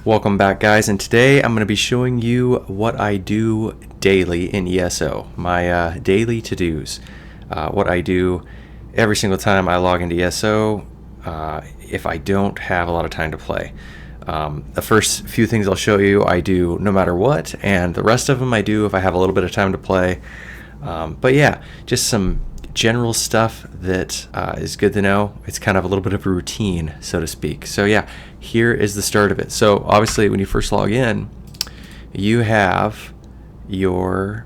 Welcome back, guys, and today I'm going to be showing you what I do daily in ESO, my daily to-dos. What I do every single time I log into ESO if I don't have a lot of time to play. The first few things I'll show you I do no matter what, and the rest of them I do if I have a little bit of time to play. But yeah, just some general stuff that is good to know. It's kind of a little bit of a routine, so to speak. So yeah, here is the start of it. So obviously when you first log in, you have your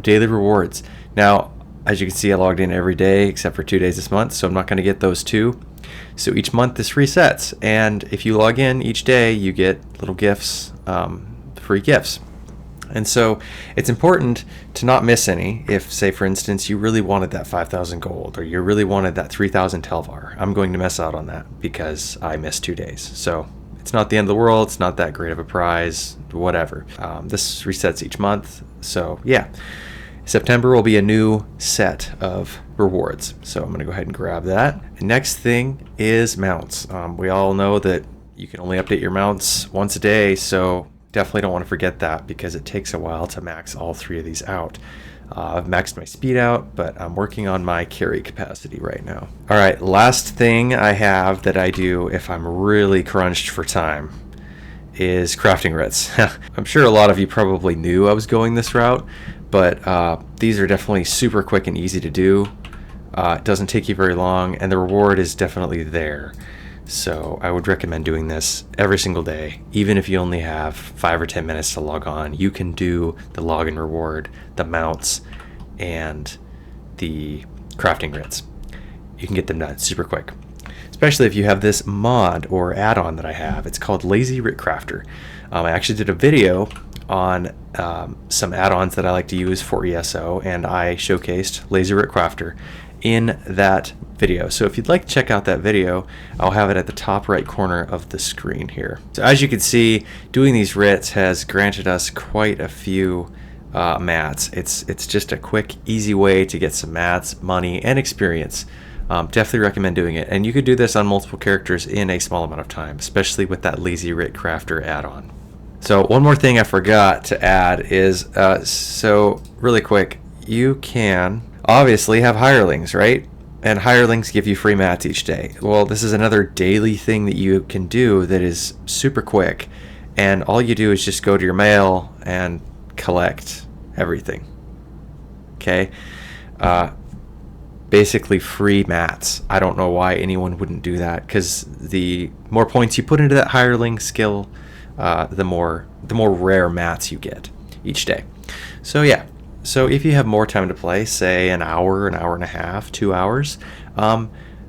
daily rewards. Now, as you can see, I logged in every day except for 2 days this month, so I'm not going to get those two. So each month this resets, and if you log in each day, you get little gifts, free gifts. And so it's important to not miss any. If, say, for instance, you really wanted that 5,000 gold or you really wanted that 3,000 Telvar, I'm going to miss out on that because I missed 2 days. So it's not the end of the world. It's not that great of a prize, whatever. This resets each month. So yeah, September will be a new set of rewards. So I'm going to go ahead and grab that. The next thing is mounts. We all know that you can only update your mounts once a day, so definitely don't want to forget that because it takes a while to max all three of these out. I've maxed my speed out, but I'm working on my carry capacity right now. All right, last thing I have that I do if I'm really crunched for time is crafting writs. I'm sure a lot of you probably knew I was going this route, but these are definitely super quick and easy to do. It doesn't take you very long, and the reward is definitely there. So I would recommend doing this every single day. Even if you only have 5 or 10 minutes to log on, you can do the login reward, the mounts, and the crafting writs. You can get them done super quick. Especially if you have this mod or add-on that I have. It's called Lazy Writ Crafter. I actually did a video on some add-ons that I like to use for ESO, and I showcased Lazy Writ Crafter in that video. So if you'd like to check out that video, I'll have it at the top right corner of the screen here. So as you can see, doing these writs has granted us quite a few mats. It's just a quick, easy way to get some mats, money, and experience. Definitely recommend doing it. And you could do this on multiple characters in a small amount of time, especially with that Lazy Writ Crafter add-on. So one more thing I forgot to add is, so really quick, you can obviously have hirelings, right? And hirelings give you free mats each day. Well, this is another daily thing that you can do that is super quick. And all you do is just go to your mail and collect everything. Okay? Basically free mats. I don't know why anyone wouldn't do that, because the more points you put into that hireling skill, the more rare mats you get each day. So yeah. So if you have more time to play, say an hour and a half, 2 hours,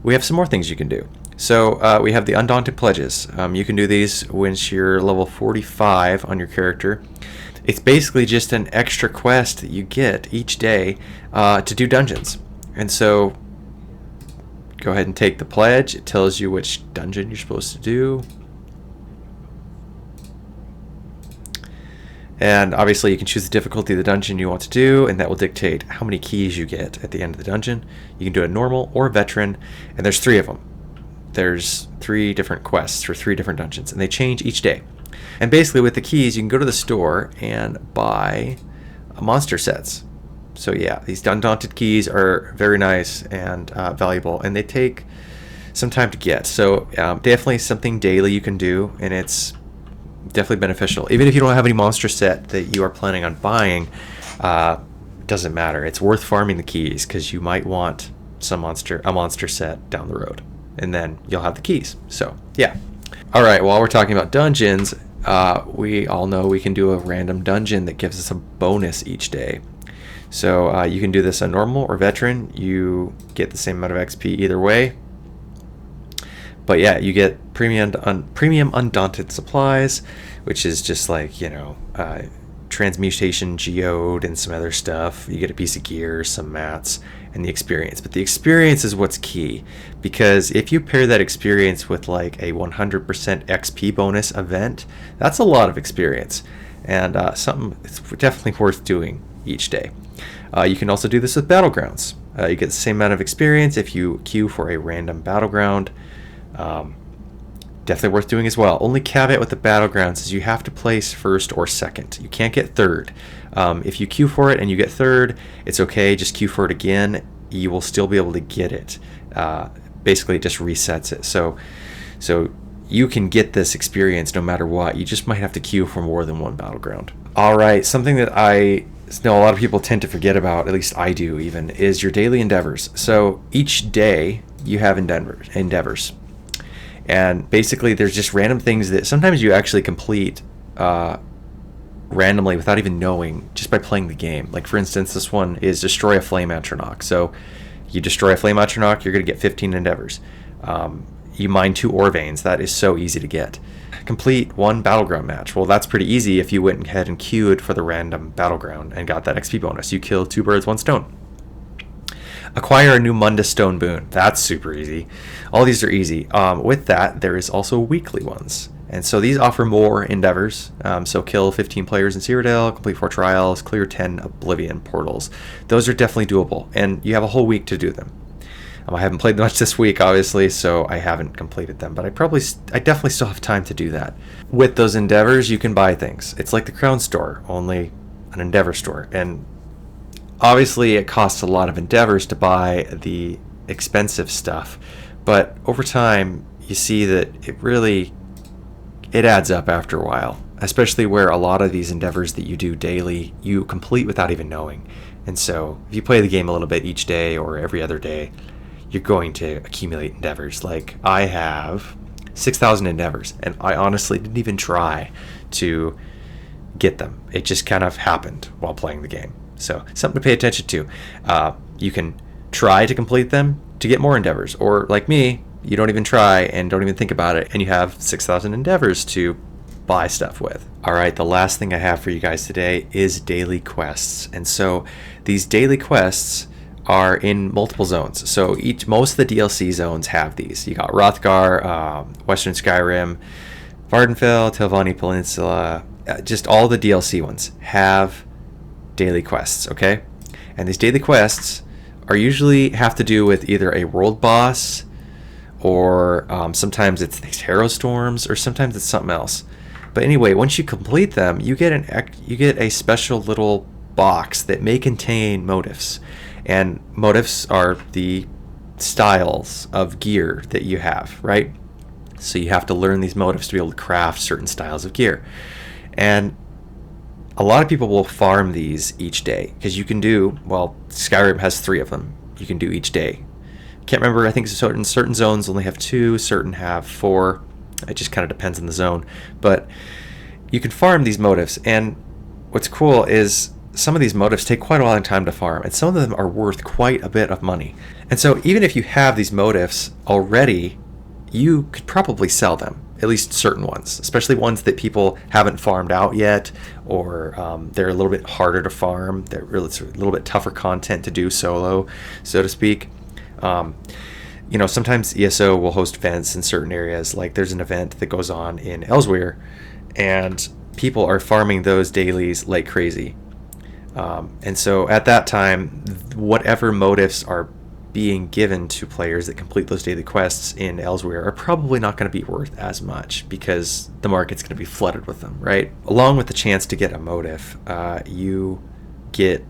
we have some more things you can do. So we have the Undaunted Pledges. You can do these once you're level 45 on your character. It's basically just an extra quest that you get each day to do dungeons. And so go ahead and take the pledge. It tells you which dungeon you're supposed to do. And obviously you can choose the difficulty of the dungeon you want to do, and that will dictate how many keys you get at the end of the dungeon. You can do a normal or a veteran, and there's 3 of them. There's 3 different quests for 3 different dungeons, and they change each day. And basically with the keys, you can go to the store and buy monster sets. So yeah, these Undaunted keys are very nice and valuable, and they take some time to get. So definitely something daily you can do, and it's definitely beneficial. Even if you don't have any monster set that you are planning on buying, doesn't matter. It's worth farming the keys because you might want a monster set down the road, and then you'll have the keys. So yeah. All right, while we're talking about dungeons, we all know we can do a random dungeon that gives us a bonus each day. So you can do this on normal or veteran. You get the same amount of XP either way. But yeah, you get premium Undaunted supplies, which is just like, transmutation geode and some other stuff. You get a piece of gear, some mats, and the experience. But the experience is what's key, because if you pair that experience with like a 100% XP bonus event, that's a lot of experience, and something it's definitely worth doing each day. You can also do this with Battlegrounds. You get the same amount of experience if you queue for a random battleground. definitely worth doing as well. Only caveat with the Battlegrounds is you have to place first or second. You can't get third. If you queue for it and you get third, it's okay. Just queue for it again. You will still be able to get it. Basically, it just resets it. So you can get this experience no matter what. You just might have to queue for more than one Battleground. All right, something that I know a lot of people tend to forget about, at least I do even, is your daily endeavors. So each day you have endeavors. And basically there's just random things that sometimes you actually complete randomly without even knowing, just by playing the game. Like for instance, this one is destroy a flame atronach. So you destroy a flame atronach, you're going to get 15 endeavors. You mine 2 ore veins. That is so easy to get. Complete 1 battleground match. Well, that's pretty easy if you went ahead and queued for the random battleground and got that XP bonus. You kill 2 birds, 1 stone. Acquire a new Mundus stone boon. That's super easy. All these are easy. With that, there is also weekly ones. And so these offer more endeavors. So kill 15 players in Cyrodiil, complete 4 trials, clear 10 Oblivion portals. Those are definitely doable, and you have a whole week to do them. I haven't played much this week, obviously, so I haven't completed them, but I definitely still have time to do that. With those endeavors, you can buy things. It's like the Crown Store, only an endeavor store. And obviously, it costs a lot of endeavors to buy the expensive stuff, but over time, you see that it adds up after a while, especially where a lot of these endeavors that you do daily, you complete without even knowing. And so, if you play the game a little bit each day or every other day, you're going to accumulate endeavors. Like, I have 6,000 endeavors, and I honestly didn't even try to get them. It just kind of happened while playing the game. So, something to pay attention to. You can try to complete them to get more endeavors, or like me, you don't even try and don't even think about it, and you have 6,000 endeavors to buy stuff with. All right, the last thing I have for you guys today is daily quests. And so these daily quests are in multiple zones. So most of the DLC zones have these. You got Hrothgar, Western Skyrim, Vardenfell, Telvanni Peninsula, just all the DLC ones have daily quests, okay? And these daily quests are usually have to do with either a world boss, or sometimes it's these hero storms, or sometimes it's something else. But anyway, once you complete them, you get a special little box that may contain motifs. And motifs are the styles of gear that you have, right? So you have to learn these motifs to be able to craft certain styles of gear. And a lot of people will farm these each day, because you can do, well, Skyrim has 3 of them you can do each day. Can't remember, I think certain zones only have 2, certain have 4. It just kind of depends on the zone. But you can farm these motifs, and what's cool is some of these motifs take quite a long time to farm, and some of them are worth quite a bit of money. And so even if you have these motifs already, you could probably sell them, at least certain ones, especially ones that people haven't farmed out yet, or they're a little bit harder to farm. It's a little bit tougher content to do solo, so to speak. Sometimes ESO will host events in certain areas. Like there's an event that goes on in Elsewhere, and people are farming those dailies like crazy. And so at that time, whatever motifs are being given to players that complete those daily quests in Elsewhere are probably not going to be worth as much, because the market's going to be flooded with them, right? Along with the chance to get a motif, you get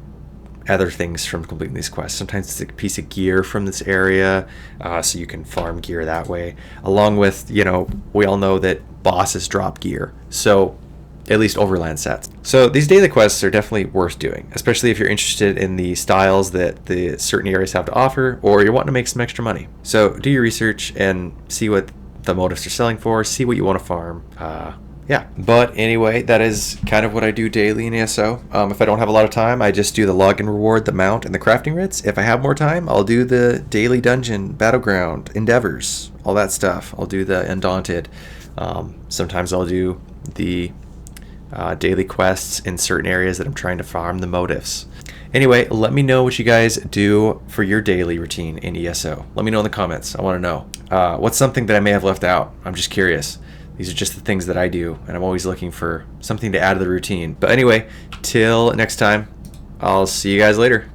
other things from completing these quests. Sometimes it's a piece of gear from this area, so you can farm gear that way. Along with, we all know that bosses drop gear, so at least overland sets. So these daily quests are definitely worth doing, especially if you're interested in the styles that the certain areas have to offer, or you're wanting to make some extra money. So do your research and see what the motifs are selling for, see what you want to farm. But anyway, that is kind of what I do daily in ESO. If I don't have a lot of time, I just do the login reward, the mount, and the crafting writs. If I have more time, I'll do the daily dungeon, battleground, endeavors, all that stuff. I'll do the Undaunted. Sometimes I'll do the daily quests in certain areas that I'm trying to farm the motifs. Anyway, let me know what you guys do for your daily routine in ESO. Let me know in the comments. I want to know. What's something that I may have left out? I'm just curious. These are just the things that I do, and I'm always looking for something to add to the routine. But anyway, till next time, I'll see you guys later.